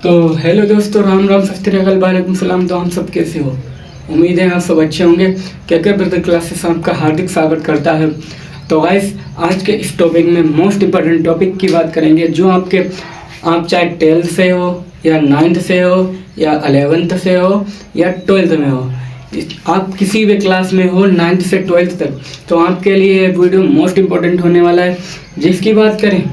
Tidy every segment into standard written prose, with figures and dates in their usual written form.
तो हेलो दोस्तों, राम राम सत श्री अकाल वालेकुम सलाम। तो हम सब कैसे हो? उम्मीद है आप सब अच्छे होंगे। क्या ब्रदर क्लासेस आपका हार्दिक स्वागत करता है। तो गाइस, आज के इस टॉपिक में मोस्ट इम्पोर्टेंट टॉपिक की बात करेंगे, जो आप चाहे 12th से हो या 9th से हो या 11th से हो या 12th में हो, आप किसी भी क्लास में हो 9th से 12th तक, तो आपके लिए ये वीडियो मोस्ट इम्पोर्टेंट होने वाला है। जिसकी बात करें,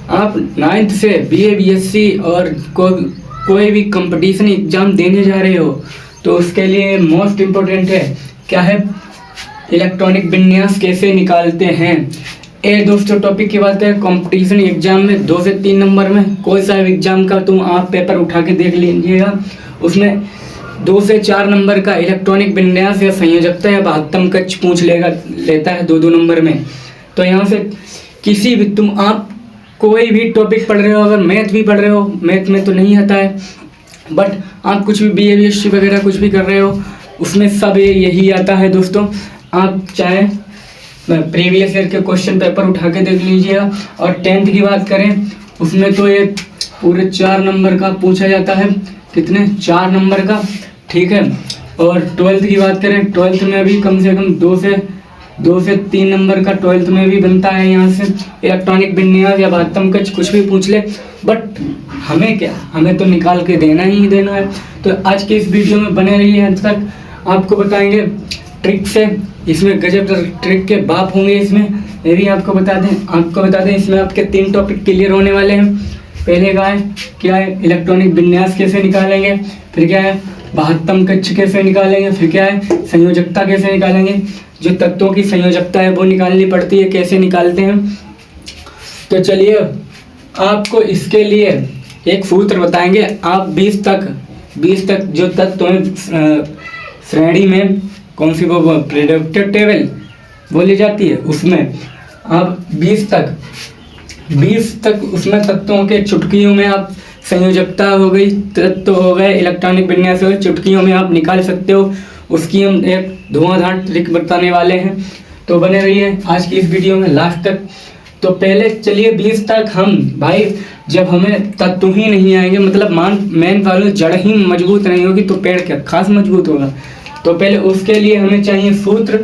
आप 9th से BA BSc और कोई भी कंपटीशन एग्ज़ाम देने जा रहे हो, तो उसके लिए मोस्ट इम्पोर्टेंट है क्या है, इलेक्ट्रॉनिक विन्यास कैसे निकालते हैं। दोस्तों, टॉपिक की बात करें, कंपटीशन एग्ज़ाम में 2 से 3 नंबर में कोई सा एग्ज़ाम का आप पेपर उठा के देख लीजिएगा, उसमें 2 से 4 नंबर का इलेक्ट्रॉनिक विन्यास या संयोजकता या महत्तम कक्ष पूछ लेता है 2-2 नंबर में। तो यहाँ से किसी भी आप कोई भी टॉपिक पढ़ रहे हो, अगर मैथ भी पढ़ रहे हो, मैथ में तो नहीं आता है, बट आप कुछ भी BA BSc वगैरह कुछ भी कर रहे हो, उसमें सब यही आता है दोस्तों। आप चाहे प्रीवियस ईयर के क्वेश्चन पेपर उठा के देख लीजिएगा। और 10th की बात करें, उसमें तो ये पूरे 4 नंबर का पूछा जाता है। कितने? 4 नंबर का, ठीक है। और 12th की बात करें, 12th में भी कम से कम 2 से 3 नंबर का 12th में भी बनता है। यहाँ से इलेक्ट्रॉनिक विन्यास या महत्तम कक्ष कुछ भी पूछ ले, बट हमें क्या, हमें तो निकाल के देना ही देना है। तो आज के इस वीडियो में बने रहिए अंत तक, आपको बताएंगे ट्रिक से। इसमें गजब ट्रिक के बाप होंगे। इसमें ये भी आपको बता दें इसमें आपके 3 टॉपिक क्लियर होने वाले हैं। पहले क्या है इलेक्ट्रॉनिक विन्यास कैसे निकालेंगे, फिर क्या है महत्तम कक्ष कैसे निकालेंगे, फिर क्या है संयोजकता कैसे निकालेंगे, जो तत्वों की संयोजकता है वो निकालनी पड़ती है, कैसे निकालते हैं। तो चलिए, आपको इसके लिए एक सूत्र बताएंगे। आप 20 तक जो तत्व हैं श्रेणी में, कौन सी वो प्रेडिक्टेड टेबल बोली जाती है, उसमें आप 20 तक उसमें तत्वों के चुटकियों में आप संयोजकता हो गई, तत्व हो गए, इलेक्ट्रॉनिक विन्यास हो गए, चुटकियों में आप निकाल सकते हो। उसकी हम एक धुआंधार ट्रिक बताने वाले हैं, तो बने रहिए आज की इस वीडियो में लास्ट तक। तो पहले चलिए 20 तक हम भाई, जब हमें तत्व ही नहीं आएंगे, मतलब मेन वालों जड़ ही मजबूत नहीं होगी, तो पेड़ क्या खास मजबूत होगा। तो पहले उसके लिए हमें चाहिए सूत्र,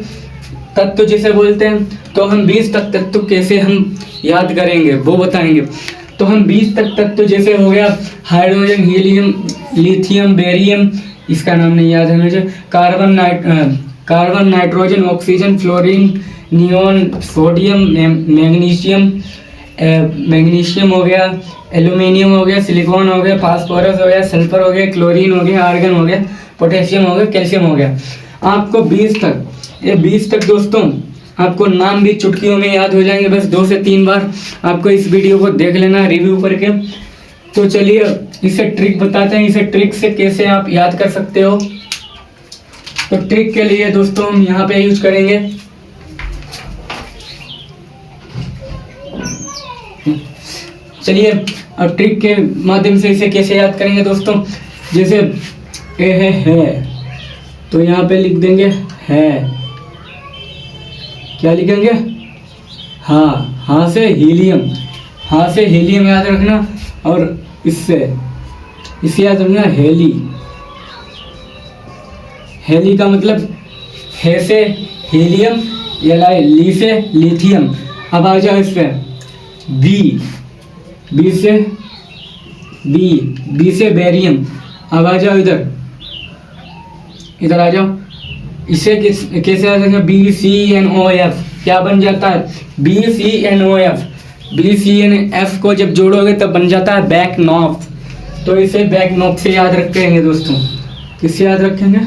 तत्व जिसे बोलते हैं। तो हम 20 तक तत्व कैसे हम याद करेंगे वो बताएंगे। तो हम 20 तक तत्व जैसे हो गया हाइड्रोजन, हीलियम, लिथियम, बेरियम, इसका नाम नहीं याद है मुझे, carbon, nitrogen, oxygen, fluorine, neon, sodium, magnesium हो गया, एल्यूमिनियम हो गया, सिलिकॉन हो गया, फास्फोरस हो गया, सल्फर हो गया, क्लोरीन हो गया, आर्गन हो गया, पोटेशियम हो गया, कैल्शियम हो गया। आपको 20 तक दोस्तों आपको नाम भी चुटकियों में याद हो जाएंगे। बस 2 से 3 बार आपको इस वीडियो को देख लेना रिव्यू करके। तो चलिए इसे ट्रिक बताते हैं, इसे ट्रिक से कैसे आप याद कर सकते हो। तो ट्रिक के लिए दोस्तों हम यहाँ पे यूज करेंगे चलिए अब ट्रिक के माध्यम से इसे कैसे याद करेंगे दोस्तों। जैसे ए है, तो यहाँ पे लिख देंगे है, क्या लिखेंगे, हाँ से हीलियम याद रखना, और इससे याद रखना हेली का मतलब है से हीलियम, ली से लिथियम। अब आ जाओ इस पे बी से बेरियम। अब आ जाओ इधर आ जाओ, इसे कैसे याद रखें, BCNOF क्या बन जाता है, BCNF को जब जोड़ोगे तब बन जाता है बैकनॉफ। तो इसे बैकनॉफ से याद रखेंगे दोस्तों। किससे याद रखेंगे,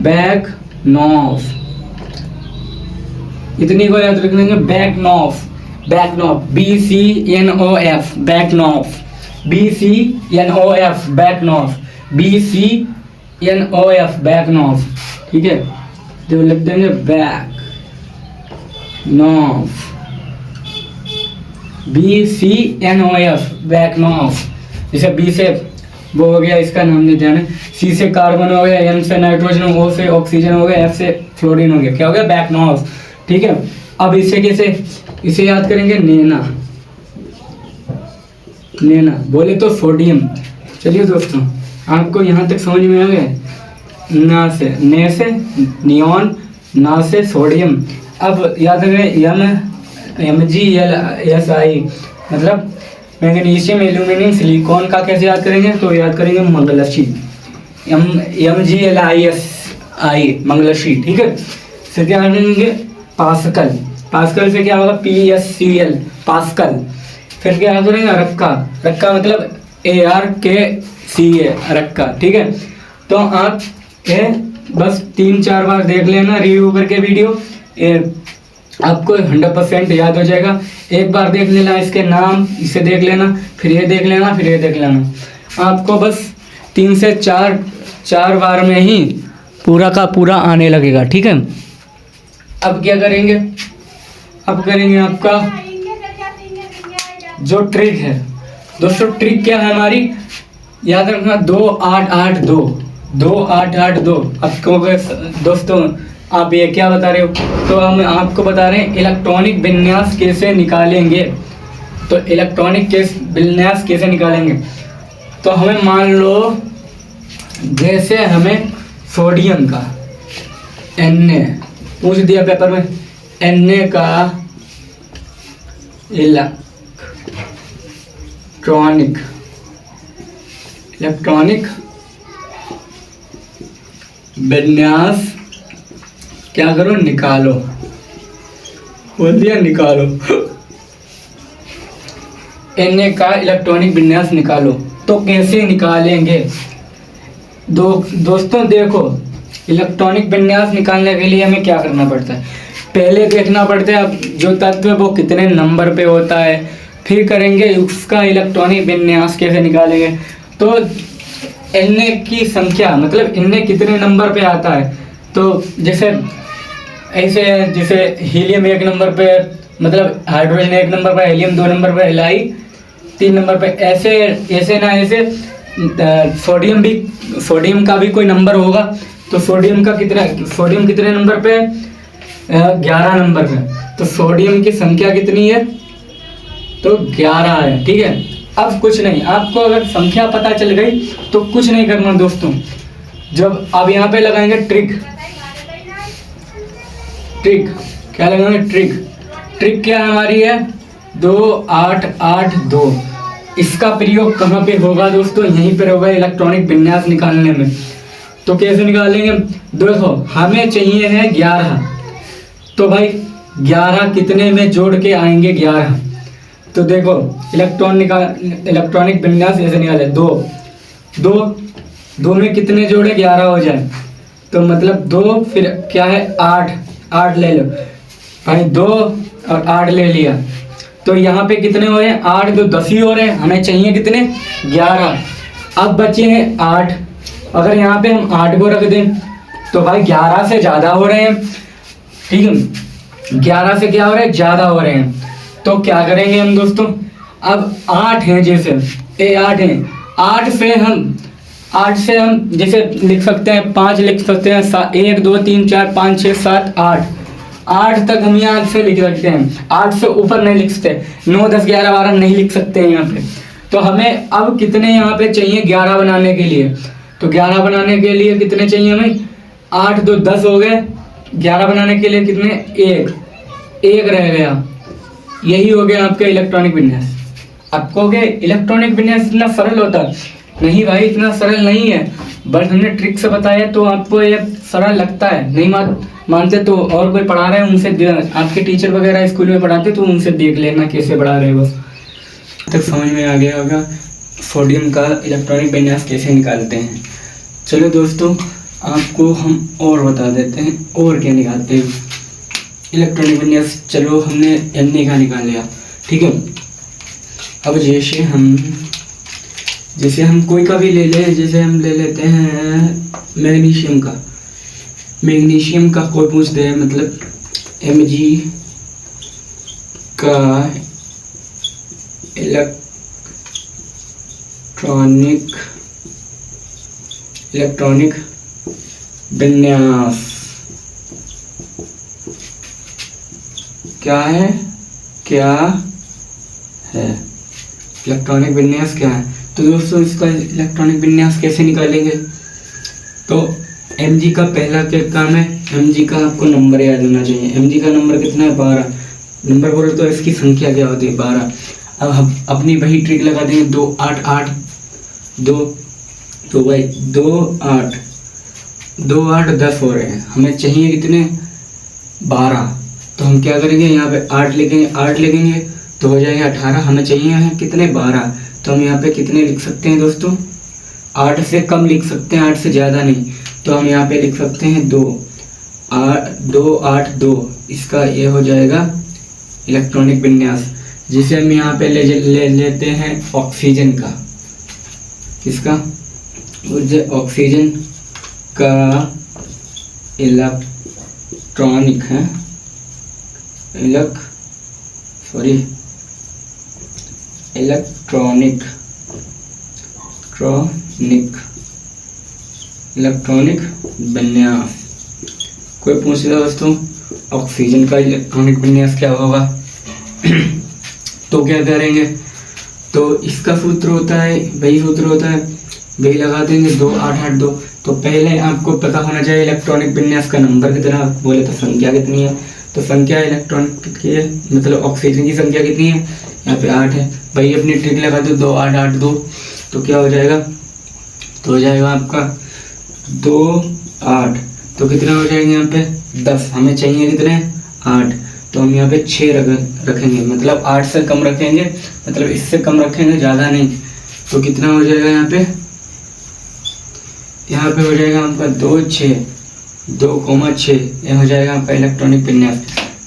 बैकनॉफ, इतनी को याद रखेंगे, बैकनॉफ, BCNOF, बैकनॉफ, BCNOF, बैकनॉफ, BCNOF, बैकनॉफ, ठीक है। तो लिख देंगे बैकनॉफ, BCNOF, बैकनॉफ। जैसे B से वो हो गया, इसका नाम नहीं ध्यान है, C से कार्बन हो गया, N से नाइट्रोजन, O से ऑक्सीजन हो गया, F से फ्लोरीन हो गया, क्या हो गया, बैकनॉफ, ठीक है। अब इसे कैसे याद करेंगे, नैना, लेना, बोले तो सोडियम। चलिए दोस्तों, आपको यहाँ तक समझ में आ गया? ना से ने से नियॉन, ना से सोडियम। अब याद रखें MgSi मतलब मैग्नीशियम, एल्यूमिनियम, सिलिकॉन का कैसे याद करेंगे? तो याद करेंगे मंगलशी, MgLiSi मंगलशी, ठीक है। फिर क्या करेंगे? पास्कल, पास्कल से क्या होगा? PSCl pascal. फिर क्या करेंगे? रक्का, रक्का मतलब ARKCA रक्का, ठीक है। तो आप ये बस 3-4 बार देख लेना रिव्यू करके वीडियो, आपको 100% याद हो जाएगा। एक बार देख लेना इसके नाम, इसे देख लेना, फिर ये देख लेना, फिर ये देख लेना। आपको बस 3 से 4 बार में ही पूरा का पूरा आने लगेगा, ठीक है। अब क्या करेंगे? अब करेंगे आपका जो ट्रिक है दोस्तों। ट्रिक क्या है हमारी? याद रखना 2882 2882। अब कहोगे दोस्तों आप ये क्या बता रहे हो? तो हम आपको बता रहे हैं इलेक्ट्रॉनिक विन्यास कैसे निकालेंगे। तो इलेक्ट्रॉनिक विन्यास कैसे निकालेंगे? तो हमें मान लो जैसे हमें सोडियम का Na पूछ दिया पेपर में, Na का इलेक्ट्रॉनिक विन्यास क्या करो? निकालो। बोल दिया निकालो। Na का इलेक्ट्रॉनिक विन्यास निकालो। तो कैसे निकालेंगे? दोस्तों देखो, इलेक्ट्रॉनिक विन्यास निकालने के लिए हमें क्या करना पड़ता है? पहले देखना पड़ता है अब जो तत्व है वो कितने नंबर पे होता है, फिर करेंगे उसका इलेक्ट्रॉनिक विन्यास कैसे निकालेंगे। तो Na की संख्या मतलब Na कितने नंबर पे आता है। तो जैसे ऐसे है, जैसे हीलियम 1 नंबर पे, मतलब हाइड्रोजन 1 नंबर पे, हीलियम 2 नंबर पे, Li 3 नंबर पे, ऐसे ऐसे ना ऐसे सोडियम का भी कोई नंबर होगा। तो सोडियम कितने नंबर पे? 11 नंबर पे। तो सोडियम की संख्या कितनी है? तो 11 है, ठीक है। अब कुछ नहीं, आपको अगर संख्या पता चल गई तो कुछ नहीं करना दोस्तों। जब अब यहाँ पे लगाएंगे ट्रिक क्या लगाएंगे? ट्रिक क्या हमारी है? 2882। इसका प्रयोग कहाँ पे होगा दोस्तों? यहीं पर होगा इलेक्ट्रॉनिक विन्यास निकालने में। तो कैसे निकालेंगे? देखो हमें चाहिए है 11, तो भाई 11 कितने में जोड़ के आएंगे? 11। तो देखो इलेक्ट्रॉनिक विन्यास ऐसे निकाले, 2 में कितने जोड़े? 11 हो जाए। तो मतलब 2 फिर क्या है? 8 ले लो भाई, 2 और 8 ले लिया। तो यहाँ पे कितने हो रहे हैं? 8 2 10 ही हो रहे हैं। हमें चाहिए कितने? 11। अब बचे हैं 8। अगर यहाँ पे हम 8 को रख दें तो भाई 11 से ज़्यादा हो रहे हैं, ठीक है। 11 से क्या हो रहे हैं? ज़्यादा हो रहे हैं। तो क्या करेंगे हम दोस्तों? अब 8 हैं, जैसे ये 8 हैं, 8 से हम जैसे लिख सकते हैं 5 लिख सकते हैं, 1 2 3 4 5 6 7 8 तक हम यहाँ से लिख सकते हैं। 8 से ऊपर नहीं लिख सकते, 9 10 11 12 नहीं लिख सकते हैं यहाँ पे। तो हमें अब कितने यहाँ पे चाहिए 11 बनाने के लिए? तो 11 बनाने के लिए कितने चाहिए हमें? 8 2 10 हो गए। 11 बनाने के लिए कितने? 1 रह गया। यही हो गया आपका इलेक्ट्रॉनिक विन्यास। आप कहोगे इलेक्ट्रॉनिक विन्यास इतना सरल होता है? नहीं भाई, इतना सरल नहीं है, बस हमने ट्रिक से बताया तो आपको ये सरल लगता है। नहीं मानते तो और कोई पढ़ा रहे हैं उनसे, आपके टीचर वगैरह स्कूल में पढ़ाते तो उनसे देख लेना कैसे पढ़ा रहे हो। तक समझ में आ गया होगा सोडियम का इलेक्ट्रॉनिक विन्यास कैसे निकालते हैं। चलो दोस्तों, आपको हम और बता देते हैं और क्या निकालते हैं इलेक्ट्रॉनिक विन्यास। चलो हमने Na का निकाल लिया, ठीक है। अब जैसे हम कोई का भी ले लें, जैसे हम ले लेते हैं मैग्नीशियम का कोई पूछ दे, मतलब Mg का इलेक्ट्रॉनिक विन्यास क्या है? इलेक्ट्रॉनिक विन्यास क्या है। तो दोस्तों इसका इलेक्ट्रॉनिक विन्यास कैसे निकालेंगे, तो mg का पहला क्या काम है, mg का आपको नंबर याद होना चाहिए। mg का नंबर कितना है, 12। नंबर बोले तो इसकी संख्या क्या होती है, 12। अब हम अपनी वही ट्रिक लगा देंगे, 2 8 8 2, तो भाई 2 8 2 8 10 हो रहे हैं, हमें चाहिए कितने, 12। तो हम क्या करेंगे, यहाँ पे 8 लिखेंगे तो हो जाएगा 18। हमें चाहिए है कितने, 12। तो हम यहाँ पे कितने लिख सकते हैं दोस्तों, 8 से कम लिख सकते हैं, 8 से ज़्यादा नहीं। तो हम यहाँ पे लिख सकते हैं 2 8 2। इसका ये हो जाएगा इलेक्ट्रॉनिक विन्यास, जिसे हम यहाँ पे ले लेते हैं ऑक्सीजन का। किसका, ऑक्सीजन का इलेक्ट्रॉनिक है, इलेक्ट्रॉनिक विन्यास। कोई पूछ ले दोस्तों ऑक्सीजन का इलेक्ट्रॉनिक विन्यास क्या होगा तो क्या करेंगे, तो इसका सूत्र होता है, वही लगा देंगे 2 8 8 2। तो पहले आपको पता होना चाहिए इलेक्ट्रॉनिक विन्यास का नंबर कितना, बोले तो संख्या कितनी है। तो संख्या इलेक्ट्रॉनिक की है, मतलब ऑक्सीजन की संख्या कितनी है, यहाँ पे 8 है। भाई अपनी ट्रिक लगा दो, 2 8 8 2। तो क्या हो जाएगा, तो हो जाएगा आपका 2 8। तो कितना हो जाएगा यहाँ पे 10। हमें चाहिए कितने, 8। तो हम यहाँ पे 6 रखेंगे, मतलब 8 से कम रखेंगे, मतलब इससे कम रखेंगे, ज़्यादा नहीं। तो कितना हो जाएगा यहाँ पे हो जाएगा आपका 2 6 2,6। यह हो जाएगा आपका इलेक्ट्रॉनिक विन्यास।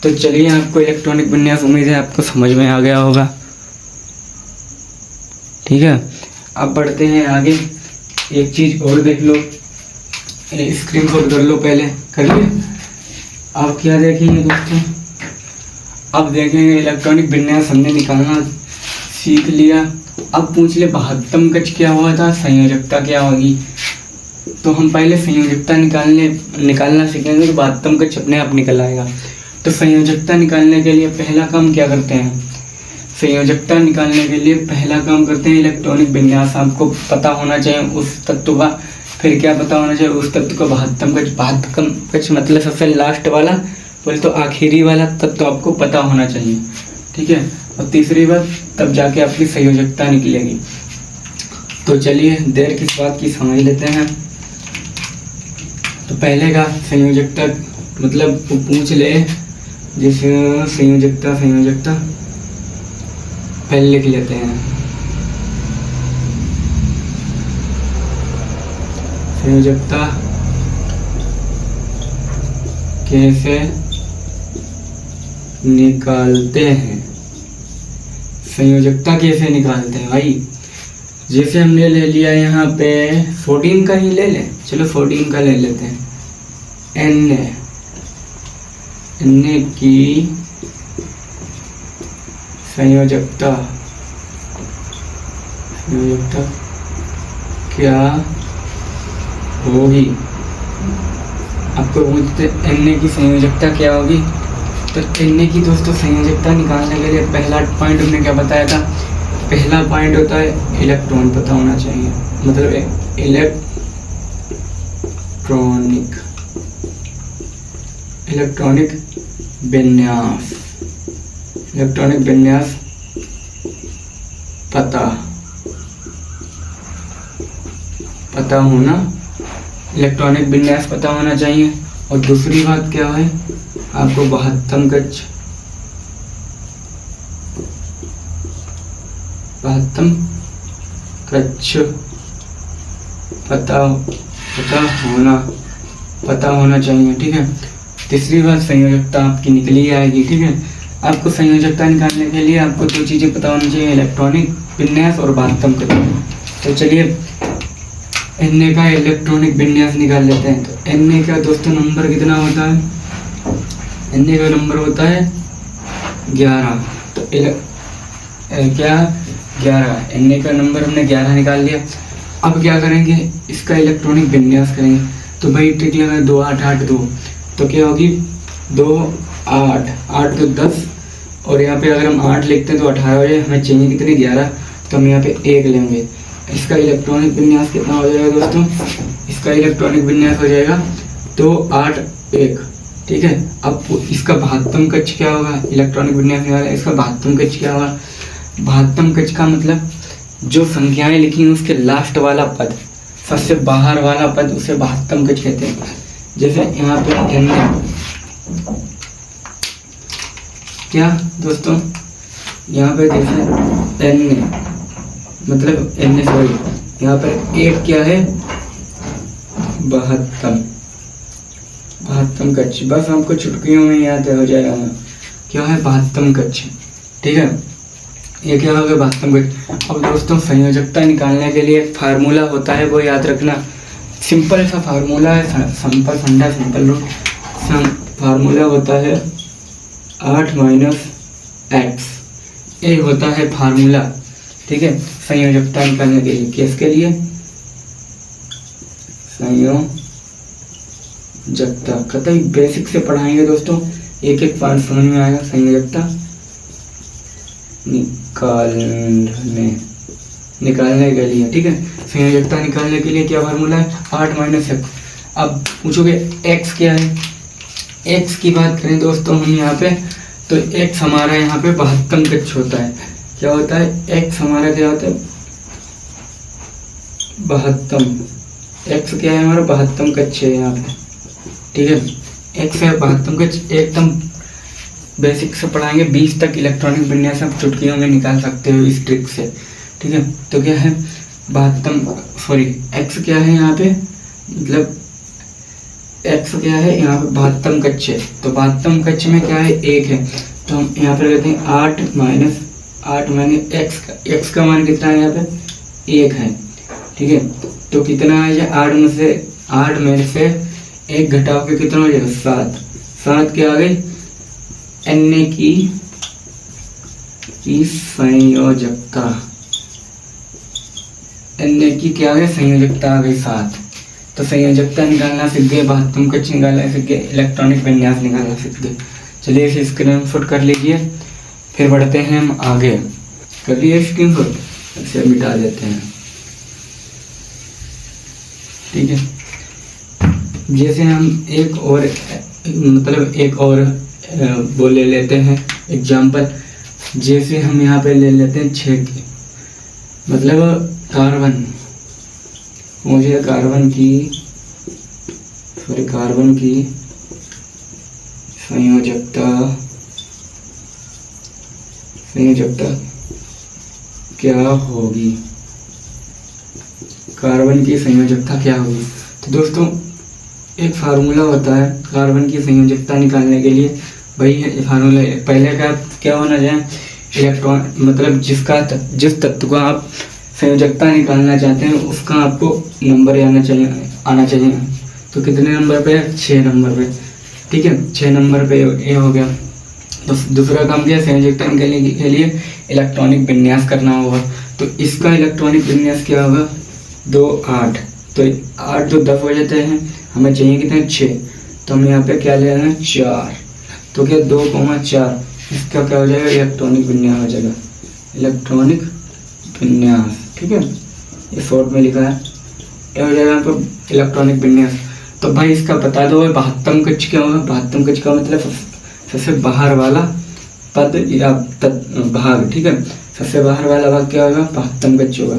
तो चलिए आपको इलेक्ट्रॉनिक विन्यास उम्मीद है आपको समझ में आ गया होगा, ठीक है। अब बढ़ते हैं आगे, एक चीज़ और देख लो, स्क्रीन शॉट कर लो, पहले कर लिया। अब क्या देखेंगे दोस्तों, अब देखेंगे इलेक्ट्रॉनिक विन्यास हमने निकालना सीख लिया। अब पूछ ले महत्तम कक्ष क्या हुआ था, संयोजकता क्या होगी। तो हम पहले संयोजकता निकालना सीखेंगे, तो महत्तम कक्ष अपने आप निकल आएगा। तो संयोजकता निकालने के लिए पहला काम क्या करते हैं, संयोजकता निकालने के लिए पहला काम करते हैं इलेक्ट्रॉनिक विन्यास। आपको पता होना चाहिए उस तत्व का, फिर क्या पता होना चाहिए उस तत्व का महत्तम कक्ष। महत्तम कक्ष मतलब सबसे लास्ट वाला, बोले तो आखिरी वाला तत्व आपको पता होना चाहिए, ठीक है। और तीसरी बात, तब जाके आपकी संयोजकता निकलेगी। तो चलिए देर किस बात की समझ लेते हैं। तो पहले का संयोजकता मतलब वो पूछ ले, जैसे संयोजकता पहले लिख लेते हैं। संयोजकता कैसे निकालते हैं, संयोजकता कैसे निकालते हैं भाई। जैसे हमने ले लिया यहाँ पे 14 का ही ले लें, चलो 14 का ले लेते हैं। Na की संयोजकता क्या होगी, आपको पूछते Na की संयोजकता क्या होगी। तो Na की दोस्तों संयोजकता निकालने के लिए पहला पॉइंट हमने क्या बताया था, पहला पॉइंट होता है इलेक्ट्रॉन पता होना चाहिए, मतलब इलेक्ट्रॉनिक विन्यास पता होना, इलेक्ट्रॉनिक विन्यास पता होना चाहिए। और दूसरी बात क्या है, आपको महत्तम कक्ष पता होना चाहिए, ठीक है। तीसरी बात संयोजकता आपकी निकली आएगी, ठीक है। आपको संयोजकता निकालने के लिए आपको दो चीज़ें पता होनी चाहिए, इलेक्ट्रॉनिक विन्यास और महत्तम कक्ष। तो चलिए Na का इलेक्ट्रॉनिक विन्यास निकाल लेते हैं। तो Na का दोस्तों नंबर कितना होता है, Na का नंबर होता है 11। तो क्या 11, Na का नंबर हमने 11 निकाल लिया। अब क्या करेंगे, इसका इलेक्ट्रॉनिक विन्यास करेंगे। तो भाई ट्रिक लगा 2 8 8 2। तो क्या होगी 2 8 8 तो 10, और यहाँ पे अगर हम 8 लिखते हैं तो 18 हो जाए। हमें चाहिए कितने 11। तो हम यहाँ पे 1 लेंगे। इसका इलेक्ट्रॉनिक विन्यास कितना हो जाएगा दोस्तों? इसका इलेक्ट्रॉनिक विन्यास हो जाएगा 2 8 1। ठीक है, अब इसका 72 कक्ष क्या होगा? इलेक्ट्रॉनिक विन्यास निकाला, इसका 72 कक्ष क्या होगा? 72 कक्ष का मतलब जो संख्याएं लिखी हैं उसके लास्ट वाला पद, सबसे बाहर वाला पद, उसे 72 कक्ष कहते हैं। जैसे यहाँ पे n क्या दोस्तों, यहाँ पे जैसे n मतलब n सॉरी, यहाँ पर 1 क्या है? 72 कक्ष। बस हमको चुटकियों में याद हो जाएगा क्या है 72 कक्ष। ठीक है, ये क्या होगा 72 कक्ष। अब दोस्तों संयोजकता निकालने के लिए एक फार्मूला होता है, वो याद रखना। सिंपल सा फार्मूला है, सिंपल फंडा, सिंपल रूल। फार्मूला होता है 8 - x, ये होता है फार्मूला। ठीक है, संयोजकता निकालने के लिए, किसके लिए? संयोजकता। कतई बेसिक से पढ़ाएंगे दोस्तों, एक एक पार्ट समझ में आएगा। संयोजकता निकालने के लिए, ठीक है, संयोजकता निकालने के लिए क्या फार्मूला है? 8 - x। अब पूछोगे x क्या है? x की बात करें दोस्तों हम यहाँ पे, तो x हमारा यहाँ पे 72 कक्ष होता है। क्या होता है? x हमारा क्या होता है? 72। x क्या है हमारा? 72 कक्ष है यहाँ पे। ठीक है, x है 72 कक्ष। एकदम बेसिक से पढ़ाएंगे, 20 तक इलेक्ट्रॉनिक विन्यास आप चुटकियों में निकाल सकते हो इस ट्रिक से। ठीक है, तो क्या है 72 सॉरी x क्या है यहाँ पे, मतलब x क्या है यहाँ पे 72 कक्ष है। तो 72 कक्ष में क्या है? 1 है। तो हम यहाँ पे कहते हैं 8 - x का मान कितना है यहाँ पे? 1 है। ठीक है, तो कितना है? 8 में से 1 घटाओ के कितना हो जाएगा? 7। 7 क्या आ गई? n की संयोजकता, n की क्या है? संयोजकता आ गई 7। तो संयोजकता निकालना सीख गए, 72 कक्ष निकालना सीख गए, इलेक्ट्रॉनिक विन्यास निकालना सीख गए। चलिए इसे स्क्रीनशॉट कर लीजिए, फिर बढ़ते हैं हम आगे। कर लिए स्क्रीनशॉट, इसे मिटा देते हैं। ठीक है, जैसे हम एक और वो ले लेते हैं एग्जाम्पल। जैसे हम यहाँ पे ले लेते हैं 6 की, मतलब कार्बन, मुझे कार्बन की संयोजकता क्या होगी? कार्बन की संयोजकता क्या होगी? तो दोस्तों एक फार्मूला होता है कार्बन की संयोजकता निकालने के लिए। वही फार्मूला पहले का क्या होना चाहिए? इलेक्ट्रॉन मतलब जिस तत्व को आप संयोजकता निकालना चाहते हैं उसका आपको नंबर आना चाहिए। तो कितने नंबर पे? 6 नंबर पे। ठीक है, 6 नंबर पे ये हो गया। तो दूसरा काम क्या? संयोजकता निकालने के लिए इलेक्ट्रॉनिक विन्यास करना होगा। तो इसका इलेक्ट्रॉनिक विन्यास क्या होगा? 2 8। तो 8 तो 10 हो जाते हैं, हमें चाहिए कितने? 6। तो हम यहाँ पे क्या ले रहे हैं? 4। तो क्या 2, 4, इसका क्या हो जाएगा? इलेक्ट्रॉनिक विन्यास हो जाएगा, इलेक्ट्रॉनिक विन्यास। ठीक है, ये शॉर्ट में लिखा है, क्या हो जाएगा यहाँ पर? इलेक्ट्रॉनिक विन्यास। तो भाई इसका बता दो 72 कक्ष क्या होगा? 72 कक्ष का मतलब सबसे बाहर वाला पद या भाग। ठीक है, सबसे बाहर वाला भाग क्या होगा? 72 कक्ष होगा,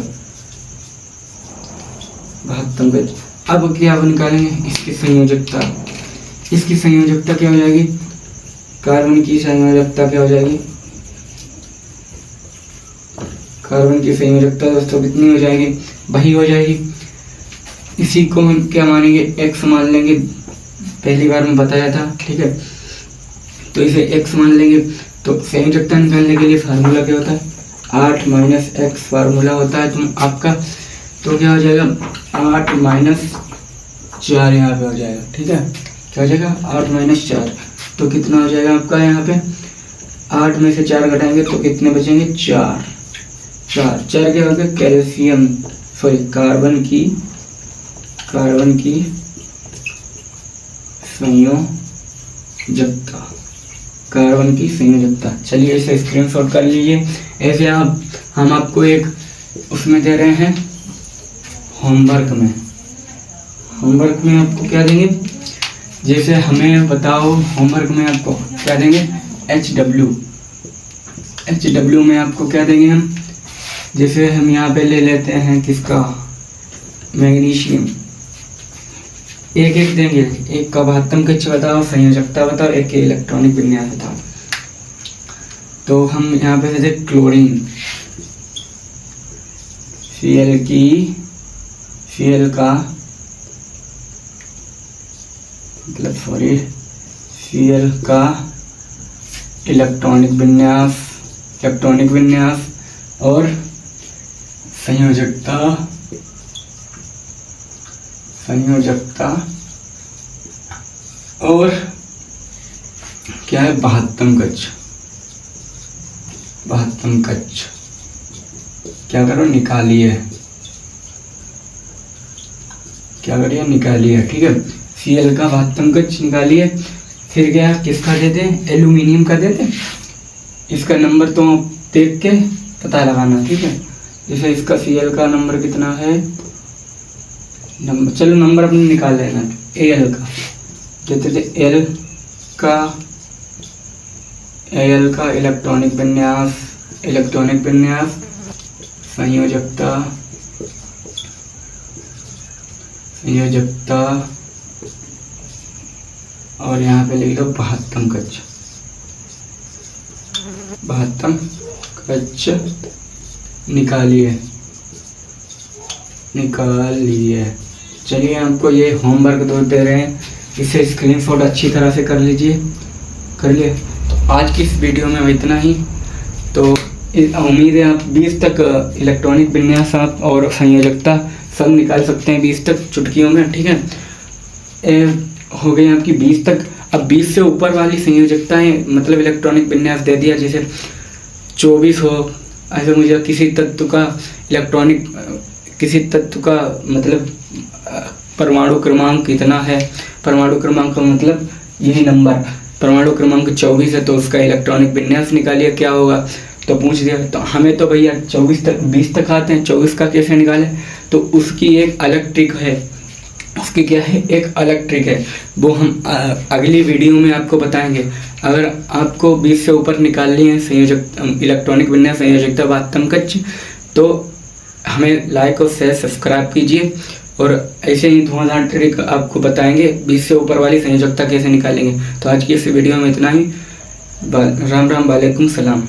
72 कक्ष। अब क्या निकालेंगे? इसकी संयोजकता। इसकी संयोजकता क्या हो जाएगी? कार्बन की संयोजकता क्या हो जाएगी? कार्बन की संयोजकता दोस्तों कितनी हो जाएगी? वही हो जाएगी। इसी को हम क्या मानेंगे? x मान लेंगे, पहली बार में बताया था। ठीक है, तो इसे x मान लेंगे। तो संयोजकता निकालने के लिए फार्मूला क्या होता है? 8 - x फार्मूला होता है तुम आपका। तो क्या हो जाएगा? 8 - 4 यहाँ पे हो जाएगा। ठीक है, क्या हो जाएगा? 8 - 4। तो कितना हो जाएगा आपका यहाँ पे? 8 में से 4 घटाएंगे तो कितने बचेंगे? 4 क्या हो गया? कैल्शियम सॉरी कार्बन की संयोजकता, कार्बन की संयोजकता। चलिए इसे स्क्रीनशॉट कर लीजिए। ऐसे हम आपको एक उसमें दे रहे हैं होमवर्क में आपको क्या देंगे, जैसे हमें बताओ होमवर्क में आपको क्या देंगे, HW में आपको क्या देंगे हम, जैसे हम यहाँ पे ले लेते हैं किसका, मैग्नीशियम, एक देंगे, एक का महत्तम कक्ष बताओ, संयोजकता बताओ, एक के इलेक्ट्रॉनिक विन्यास बताओ। तो हम यहाँ पे देते क्लोरीन, Cl का मतलब Cl का इलेक्ट्रॉनिक विन्यास और संयोजकता और क्या है, महत्तम कक्ष क्या करो, निकालिए, ठीक है। Cl का महत्तम कक्ष निकालिए। फिर क्या किसका देते हैं, एल्यूमिनियम का देते हैं। इसका नंबर तो आप देख के पता लगाना, ठीक है। जैसे इसका Cl का नंबर कितना है, चलो नंबर अपने निकाल लेना। Al का कहते थे, Al का इलेक्ट्रॉनिक विन्यास संयोजकता और यहाँ पे लिख लो महत्तम कक्ष निकालिए। चलिए आपको ये होमवर्क दे रहे हैं, इसे स्क्रीनशॉट अच्छी तरह से कर लिए। तो आज की इस वीडियो में इतना ही। तो उम्मीद है आप 20 तक इलेक्ट्रॉनिक विन्यास आप और संयोजकता सब निकाल सकते हैं 20 तक चुटकियों में, ठीक है। हो गई आपकी 20 तक। अब 20 से ऊपर वाली संयोजकताएं मतलब इलेक्ट्रॉनिक विन्यास दे दिया, जैसे 24 हो, ऐसे मुझे किसी तत्व का मतलब परमाणु क्रमांक कितना है, परमाणु क्रमांक का मतलब यही नंबर, परमाणु क्रमांक 24 है तो उसका इलेक्ट्रॉनिक विन्यास निकालिए क्या होगा। तो पूछ दिया, तो हमें तो भैया 20 तक आते हैं, 24 का कैसे निकालें। तो उसकी एक अलग ट्रिक है, वो हम अगली वीडियो में आपको बताएंगे। अगर आपको 20 से ऊपर निकालनी है इलेक्ट्रॉनिक विन्यास संयोजकता महत्तम कक्ष, तो हमें लाइक और शेयर सब्सक्राइब कीजिए। और ऐसे ही धुआंधार ट्रिक आपको बताएंगे 20 से ऊपर वाली संयोजकता कैसे निकालेंगे। तो आज की इस वीडियो में इतना ही। राम राम, वालेकुम सलाम।